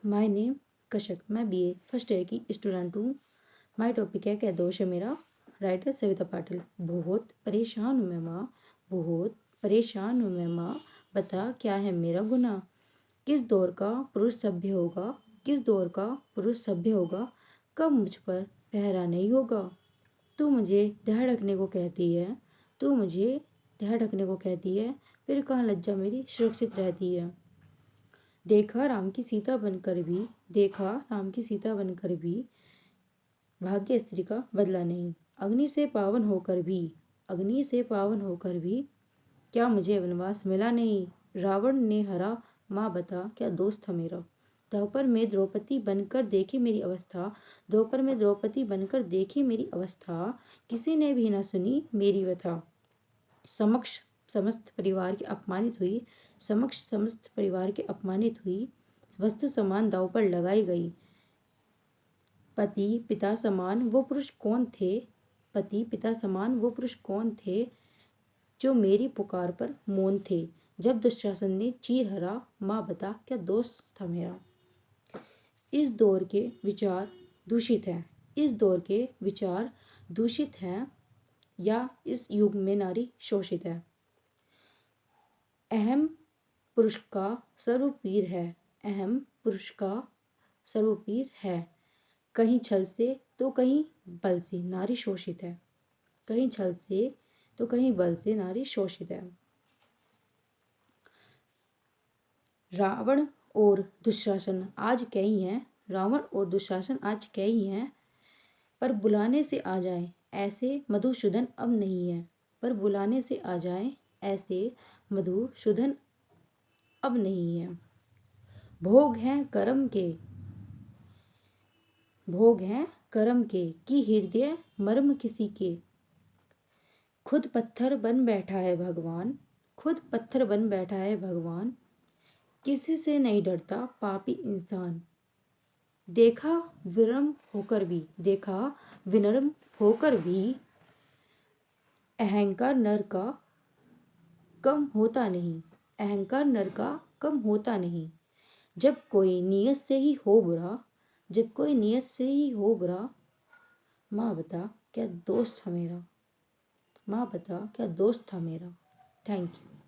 My name कशक, मैं BA first year की student हूँ। माय टॉपिक है क्या दोष है मेरा। राइटर सविता पाटिल। बहुत परेशान हूँ मैं माँ, बहुत परेशान हूँ मैं माँ, बता क्या है मेरा गुनाह। किस दौर का पुरुष सभ्य होगा, किस दौर का पुरुष सभ्य होगा, कब मुझ पर पहरा नहीं होगा। तू मुझे ध्यान रखने को कहती है, तू मुझे ध्यान रखने को कहती है, फिर कहाँ लज्जा मेरी सुरक्षित रहती है। देखा राम की सीता बनकर भी, देखा राम की सीता बनकर भी, भाग्य स्त्री का बदला नहीं। अग्नि से पावन होकर भी, अग्नि से पावन होकर भी, क्या मुझे वनवास मिला नहीं। रावण ने हरा, माँ बता क्या दोस्त था मेरा। द्वापर में द्रौपदी बनकर देखी मेरी अवस्था, द्वापर में द्रौपदी बनकर देखी मेरी अवस्था, किसी ने भी न सुनी मेरी व्यथा। समक्ष समस्त परिवार के अपमानित हुई, समक्ष समस्त परिवार के अपमानित हुई, वस्तु समान दांव पर लगाई गई। पति पिता समान वो पुरुष कौन थे, पति पिता समान वो पुरुष कौन थे, जो मेरी पुकार पर मौन थे। जब दुशासन ने चीर हरा, माँ बता क्या दोस्त था मेरा। इस दौर के विचार दूषित हैं, इस दौर के विचार दूषित हैं, या इस युग में नारी शोषित है। अहम पुरुष का सर्वपीर है, अहम पुरुष का सर्वपीर है। कहीं छल से तो कहीं बल से नारी शोषित है, कहीं छल से तो कहीं बल से नारी शोषित है। रावण और दुशासन आज कई हैं, रावण और दुशासन आज कई हैं, पर बुलाने से आ जाए ऐसे मधुसूदन अब नहीं है, पर बुलाने से आ जाए ऐसे मधुसूदन अब नहीं है। भोग हैं कर्म के, भोग हैं कर्म के, की हृदय मर्म किसी के। खुद पत्थर बन बैठा है भगवान, खुद पत्थर बन बैठा है भगवान, किसी से नहीं डरता पापी इंसान। देखा विनम्र होकर भी, देखा विनम्र होकर भी, अहंकार नर का कम होता नहीं, अहंकार नर का कम होता नहीं। जब कोई नियत से ही हो बुरा, जब कोई नियत से ही हो बुरा, माँ बता क्या दोस्त था मेरा, माँ बता क्या दोस्त था मेरा। Thank you.